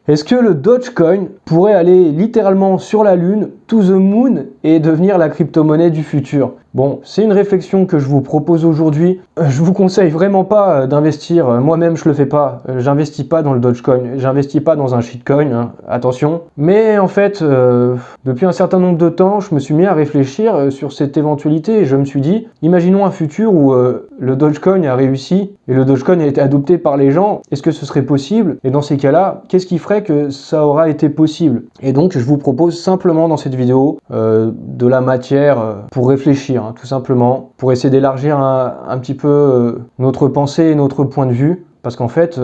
Est-ce que le Dogecoin pourrait aller littéralement sur la lune, to the moon, et devenir la crypto-monnaie du futur? Bon, c'est une réflexion que je vous propose aujourd'hui. Je vous conseille vraiment pas d'investir. Moi-même, je le fais pas. J'investis pas dans le Dogecoin. J'investis pas dans un shitcoin, hein, attention. Mais en fait, depuis un certain nombre de temps, je me suis mis à réfléchir sur cette éventualité et je me suis dit, imaginons un futur où le Dogecoin a réussi et le Dogecoin a été adopté par les gens. Est-ce que ce serait possible? Et dans ces cas-là, qu'est-ce qui ferait que ça aura été possible? Et donc, je vous propose simplement dans cette vidéo de la matière pour réfléchir. Tout simplement, pour essayer d'élargir un petit peu notre pensée et notre point de vue, parce qu'en fait,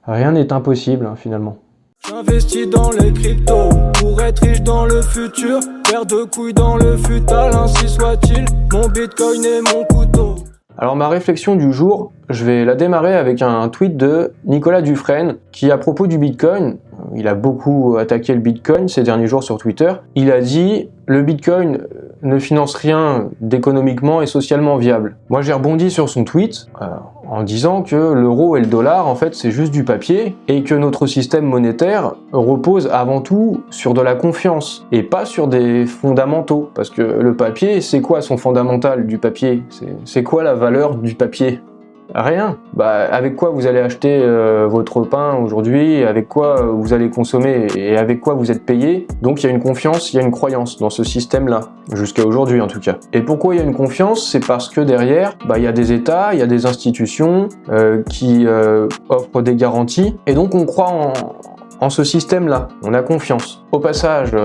rien n'est impossible finalement. J'investis dans les cryptos pour être riche dans le futur, paire de couilles dans le futal, ainsi soit-il, mon bitcoin est mon couteau. Alors ma réflexion du jour, je vais la démarrer avec un tweet de Nicolas Dufresne qui, à propos du Bitcoin, il a beaucoup attaqué le Bitcoin ces derniers jours sur Twitter, il a dit « Le Bitcoin ne finance rien d'économiquement et socialement viable ». Moi j'ai rebondi sur son tweet en disant que l'euro et le dollar en fait c'est juste du papier et que notre système monétaire repose avant tout sur de la confiance et pas sur des fondamentaux, parce que le papier, c'est quoi son fondamental du papier? C'est quoi la valeur du papier? Rien. Bah, avec quoi vous allez acheter votre pain aujourd'hui, avec quoi vous allez consommer et avec quoi vous êtes payé. Donc il y a une confiance, il y a une croyance dans ce système-là, jusqu'à aujourd'hui en tout cas. Et pourquoi il y a une confiance? C'est parce que derrière, il y a des États, il y a des institutions qui offrent des garanties, et donc on croit en ce système-là, on a confiance. Au passage,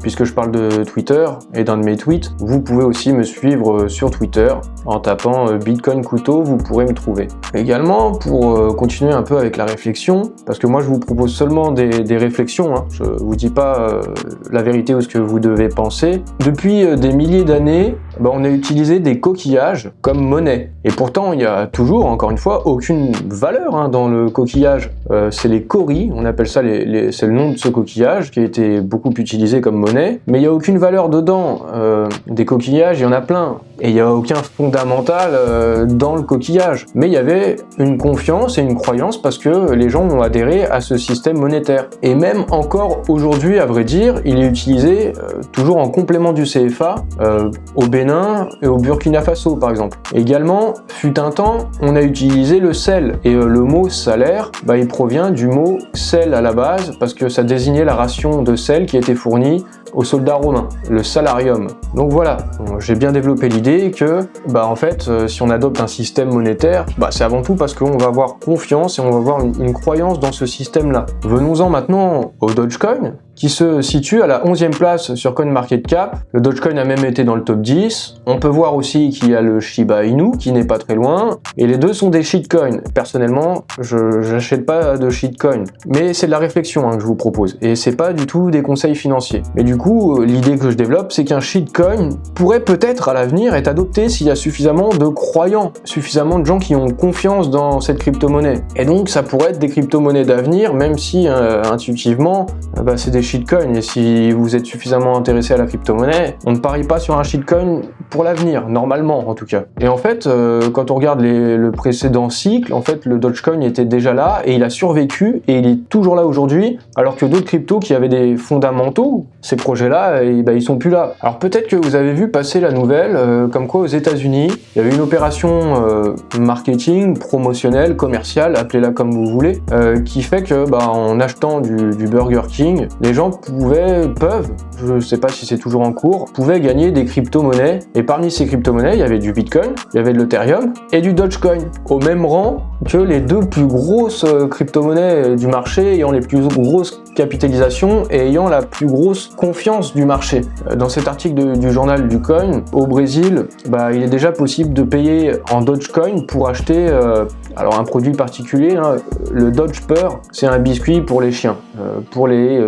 puisque je parle de Twitter et d'un de mes tweets, vous pouvez aussi me suivre sur Twitter en tapant Bitcoin Couteau, vous pourrez me trouver. Également, pour continuer un peu avec la réflexion, parce que moi je vous propose seulement des réflexions, hein, je vous dis pas la vérité ou ce que vous devez penser. Depuis des milliers d'années, on a utilisé des coquillages comme monnaie. Et pourtant, il y a toujours, encore une fois, aucune valeur dans le coquillage. C'est les cauris, on appelle ça c'est le nom de ce coquillage qui a été beaucoup utilisé comme monnaie, mais il n'y a aucune valeur dedans. Des coquillages, il y en a plein, et il n'y a aucun fondamental dans le coquillage. Mais il y avait une confiance et une croyance parce que les gens ont adhéré à ce système monétaire. Et même encore aujourd'hui, à vrai dire, il est utilisé toujours en complément du CFA au Bénin et au Burkina Faso par exemple. Également, fut un temps, on a utilisé le sel, et le mot salaire, il provient du mot sel à la base, parce que ça désignait la ration de sel qui était fournie aux soldats romains, le salarium. Donc voilà, j'ai bien développé l'idée que, en fait, si on adopte un système monétaire, c'est avant tout parce qu'on va avoir confiance et on va avoir une croyance dans ce système-là. Venons-en maintenant au Dogecoin, qui se situe à la 11e place sur CoinMarketCap. Le Dogecoin a même été dans le top 10. On peut voir aussi qu'il y a le Shiba Inu, qui n'est pas très loin, et les deux sont des shitcoins. Personnellement, je n'achète pas de shitcoin, mais c'est de la réflexion que je vous propose, et c'est pas du tout des conseils financiers. Mais du coup, l'idée que je développe, c'est qu'un shitcoin pourrait peut-être à l'avenir être adopté s'il y a suffisamment de croyants, suffisamment de gens qui ont confiance dans cette crypto-monnaie. Et donc, ça pourrait être des crypto-monnaies d'avenir, même si intuitivement, c'est des shitcoins, et si vous êtes suffisamment intéressé à la crypto-monnaie, on ne parie pas sur un shitcoin pour l'avenir, normalement en tout cas. Et en fait, quand on regarde le précédent cycle, en fait, le Dogecoin était déjà là, et il a survécu, et il est toujours là aujourd'hui, alors que d'autres cryptos qui avaient des fondamentaux, ces projets-là, ils sont plus là. Alors peut-être que vous avez vu passer la nouvelle, comme quoi aux États-Unis, il y avait une opération marketing, promotionnelle, commerciale, appelez-la comme vous voulez, qui fait que en achetant du Burger King, les gens peuvent, je sais pas si c'est toujours en cours, pouvaient gagner des crypto-monnaies, et parmi ces crypto-monnaies, il y avait du Bitcoin, il y avait de l'Ethereum et du Dogecoin, au même rang que les deux plus grosses crypto-monnaies du marché, ayant les plus grosses capitalisations et ayant la plus grosse confiance du marché. Dans cet article du journal du Coin, au Brésil, il est déjà possible de payer en Dogecoin pour acheter un produit particulier, le Doge Purr, c'est un biscuit pour les chiens,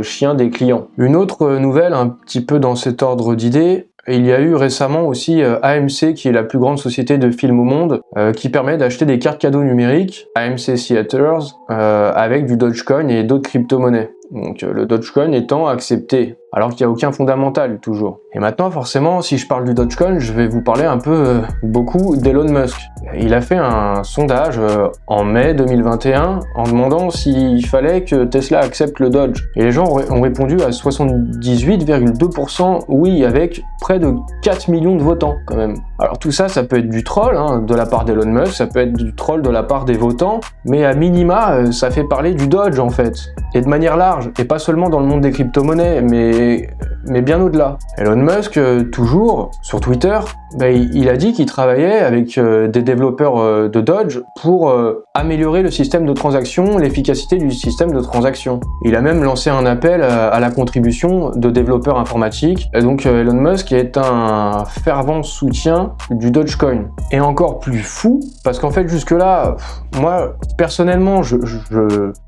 chiens des clients. Une autre nouvelle un petit peu dans cet ordre d'idées, il y a eu récemment aussi AMC, qui est la plus grande société de films au monde, qui permet d'acheter des cartes cadeaux numériques, AMC Theaters, avec du Dogecoin et d'autres crypto-monnaies. donc le Dogecoin étant accepté, alors qu'il n'y a aucun fondamental toujours. Et maintenant forcément, si je parle du Dogecoin, je vais vous parler un peu, beaucoup d'Elon Musk. Il a fait un sondage en mai 2021 en demandant s'il fallait que Tesla accepte le Doge. Et les gens ont répondu à 78,2% oui, avec près de 4 millions de votants quand même. Alors tout ça, ça peut être du troll hein, de la part d'Elon Musk, ça peut être du troll de la part des votants, mais à minima, ça fait parler du Doge en fait. Et de manière large, et pas seulement dans le monde des crypto-monnaies, mais bien au-delà. Elon Musk, toujours, sur Twitter, il a dit qu'il travaillait avec des développeurs de Doge pour améliorer le système de transaction, l'efficacité du système de transaction. Il a même lancé un appel à la contribution de développeurs informatiques. Et donc Elon Musk est un fervent soutien du Dogecoin. Et encore plus fou, parce qu'en fait jusque-là, moi personnellement,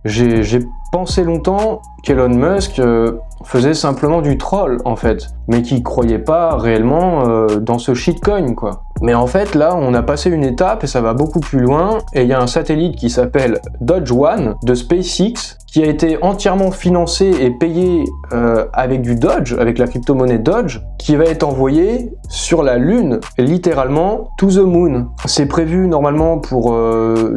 j'ai pensé longtemps qu'Elon Musk faisait simplement du troll en fait, mais qui croyait pas réellement dans ce shitcoin quoi. Mais en fait là on a passé une étape et ça va beaucoup plus loin et il y a un satellite qui s'appelle Doge One de SpaceX qui a été entièrement financé et payé avec du Doge, avec la crypto-monnaie Doge, qui va être envoyé sur la Lune, littéralement to the moon. C'est prévu normalement pour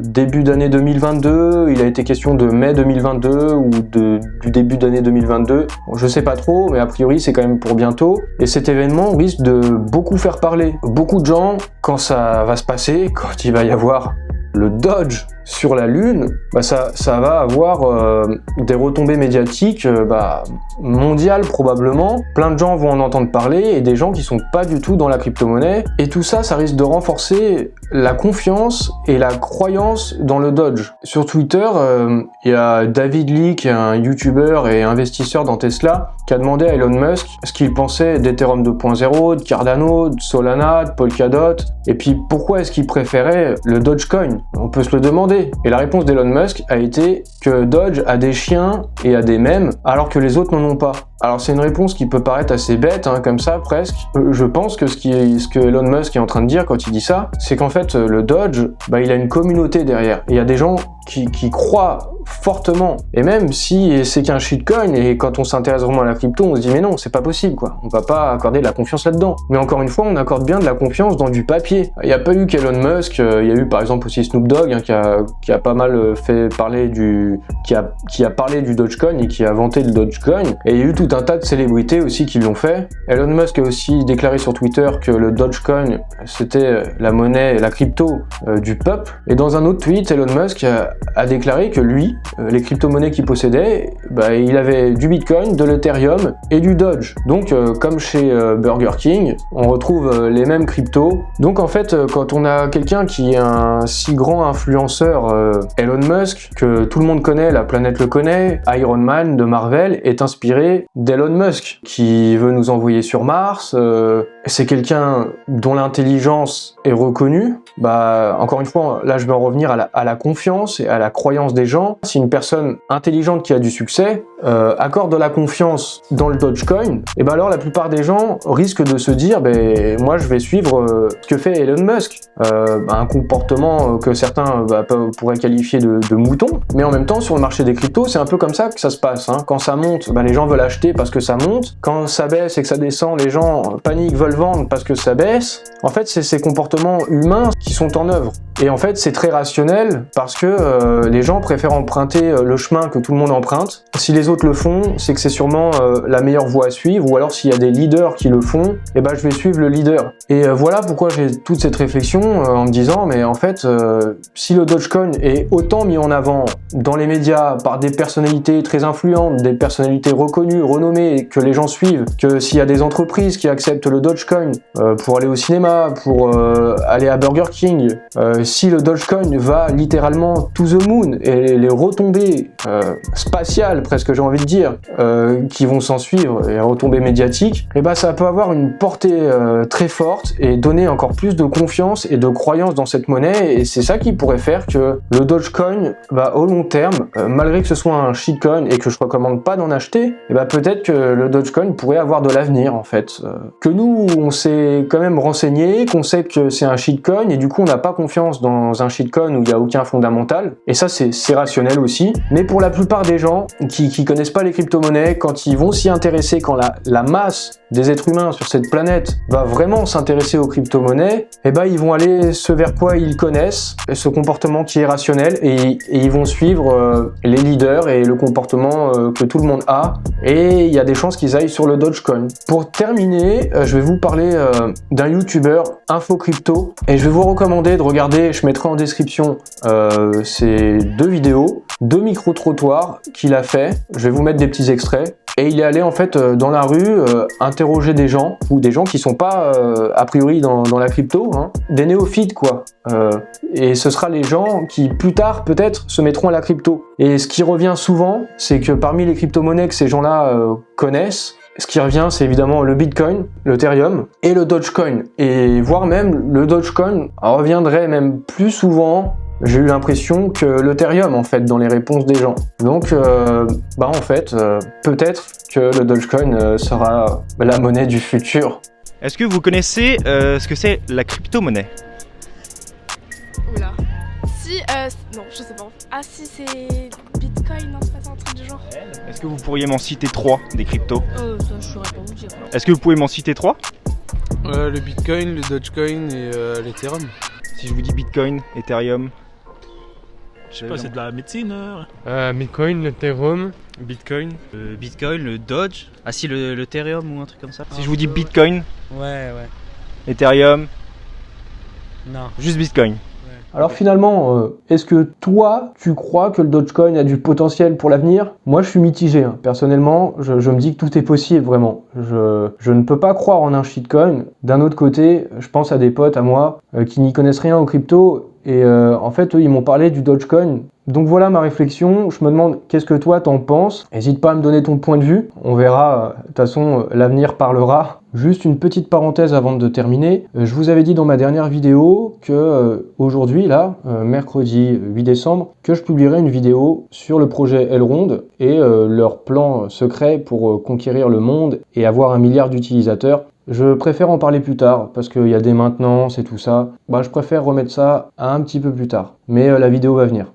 début d'année 2022, il a été question de mai 2022 ou du début d'année 2022, bon, je sais pas trop, mais a priori c'est quand même pour bientôt. Et cet événement risque de beaucoup faire parler. Beaucoup de gens, quand ça va se passer, quand il va y avoir le Doge sur la Lune, ça va avoir des retombées médiatiques mondiales probablement. Plein de gens vont en entendre parler et des gens qui sont pas du tout dans la crypto-monnaie. Et tout ça, ça risque de renforcer la confiance et la croyance dans le Doge. Sur Twitter, il y a David Lee, qui est un YouTuber et investisseur dans Tesla, qui a demandé à Elon Musk ce qu'il pensait d'Ethereum 2.0, de Cardano, de Solana, de Polkadot, et puis pourquoi est-ce qu'il préférait le Dogecoin. On peut se le demander. Et la réponse d'Elon Musk a été que Doge a des chiens et a des mèmes, alors que les autres n'en ont pas. Alors c'est une réponse qui peut paraître assez bête, hein, comme ça presque. Je pense que ce que Elon Musk est en train de dire quand il dit ça, c'est qu'en fait le Doge, il a une communauté derrière. Et il y a des gens qui croient fortement. Et même si c'est qu'un shitcoin, et quand on s'intéresse vraiment à la crypto, on se dit mais non, c'est pas possible quoi. On va pas accorder de la confiance là-dedans. Mais encore une fois, on accorde bien de la confiance dans du papier. Il n'y a pas eu qu'Elon Musk, il y a eu par exemple aussi Snoop Dogg hein, qui a pas mal fait parler qui a parlé du Dogecoin et qui a vanté le Dogecoin. Et il y a eu tout un tas de célébrités aussi qui l'ont fait. Elon Musk a aussi déclaré sur Twitter que le Dogecoin c'était la monnaie, la crypto du peuple. Et dans un autre tweet, Elon Musk a déclaré que lui, les crypto-monnaies qu'il possédait, il avait du Bitcoin, de l'Ethereum et du Doge. Donc comme chez Burger King, on retrouve les mêmes cryptos. Donc en fait, quand on a quelqu'un qui est un si grand influenceur, Elon Musk, que tout le monde connaît, la planète le connaît, Iron Man de Marvel est inspiré d'Elon Musk, qui veut nous envoyer sur Mars. C'est quelqu'un dont l'intelligence est reconnue. Encore une fois, là je vais en revenir à la confiance et à la croyance des gens. Si une personne intelligente qui a du succès accorde de la confiance dans le Dogecoin, et alors la plupart des gens risquent de se dire moi je vais suivre ce que fait Elon Musk. Un comportement que certains pourraient qualifier de mouton, mais en même temps sur le marché des cryptos c'est un peu comme ça que ça se passe hein. Quand ça monte, les gens veulent acheter parce que ça monte. Quand ça baisse et que ça descend, les gens paniquent, veulent vendre parce que ça baisse. En fait c'est ces comportements humains qui sont en œuvre. Et en fait c'est très rationnel parce que les gens préfèrent emprunter le chemin que tout le monde emprunte. Si les autres le font, c'est que c'est sûrement la meilleure voie à suivre, ou alors s'il y a des leaders qui le font, je vais suivre le leader. Et voilà pourquoi j'ai toute cette réflexion en me disant mais en fait si le Dogecoin est autant mis en avant dans les médias par des personnalités très influentes, des personnalités reconnues, renommées, que les gens suivent, que s'il y a des entreprises qui acceptent le Dogecoin pour aller au cinéma, pour aller à Burger King, si le Dogecoin va littéralement to the moon et les retombées spatiales, presque j'ai envie de dire, qui vont s'en suivre, et retombées médiatiques, ça peut avoir une portée très forte et donner encore plus de confiance et de croyance dans cette monnaie. Et c'est ça qui pourrait faire que le Dogecoin, au long terme, malgré que ce soit un shitcoin et que je recommande pas d'en acheter, peut-être que le Dogecoin pourrait avoir de l'avenir en fait. Que nous, on s'est quand même renseigné, qu'on sait que c'est un shitcoin et du coup on n'a pas confiance dans un shitcoin où il n'y a aucun fondamental. Et ça c'est rationnel aussi. Mais pour la plupart des gens qui qui connaissent pas les crypto-monnaies, quand ils vont s'y intéresser, quand la masse des êtres humains sur cette planète va vraiment s'intéresser aux crypto-monnaies, eh ben ils vont aller ce vers quoi ils connaissent, ce comportement qui est rationnel, et ils vont suivre les leaders et le comportement que tout le monde a, et il y a des chances qu'ils aillent sur le Dogecoin. Pour terminer, je vais vous parler d'un YouTuber, InfoCrypto, et je vais vous recommander de regarder, je mettrai en description ces 2 vidéos, 2 micro-trottoirs qu'il a fait, je vais vous mettre des petits extraits. Et il est allé en fait dans la rue interroger des gens, ou des gens qui sont pas a priori dans la crypto, hein, des néophytes quoi. Et ce sera les gens qui plus tard peut-être se mettront à la crypto. Et ce qui revient souvent, c'est que parmi les crypto-monnaies que ces gens-là connaissent, ce qui revient, c'est évidemment le Bitcoin, l'Ethereum et le Dogecoin. Et voire même le Dogecoin reviendrait même plus souvent. J'ai eu l'impression que l'Ethereum en fait dans les réponses des gens. Donc en fait peut-être que le Dogecoin sera la monnaie du futur. Est-ce que vous connaissez ce que c'est la crypto-monnaie? Oula. Si, non, je sais pas. Ah si, c'est Bitcoin, non, c'est pas ça, un truc du genre. Est-ce que vous pourriez m'en citer 3 des cryptos? Ça, je saurais pas vous dire. Est-ce que vous pouvez m'en citer 3? Le Bitcoin, le Dogecoin et l'Ethereum. Si je vous dis Bitcoin, Ethereum. Je sais pas, c'est de la médecine. Bitcoin, l'Ethereum, Bitcoin. Bitcoin, le Doge. Ah si, l'Ethereum ou un truc comme ça. Si je vous dis Bitcoin, Ouais. Ethereum, Non. juste Bitcoin. Alors finalement, est-ce que toi, tu crois que le Dogecoin a du potentiel pour l'avenir? Moi, je suis mitigé. Hein. Personnellement, je me dis que tout est possible, vraiment. Je ne peux pas croire en un shitcoin. D'un autre côté, je pense à des potes à moi qui n'y connaissent rien aux cryptos. Et en fait, eux, ils m'ont parlé du Dogecoin. Donc voilà ma réflexion. Je me demande, qu'est-ce que toi t'en penses? N'hésite pas à me donner ton point de vue. On verra. De toute façon, l'avenir parlera. Juste une petite parenthèse avant de terminer. Je vous avais dit dans ma dernière vidéo que aujourd'hui, là, mercredi 8 décembre, que je publierai une vidéo sur le projet Elrond et leur plan secret pour conquérir le monde et avoir 1 milliard d'utilisateurs. Je préfère en parler plus tard, parce qu'il y a des maintenances et tout ça. Je préfère remettre ça à un petit peu plus tard. Mais la vidéo va venir.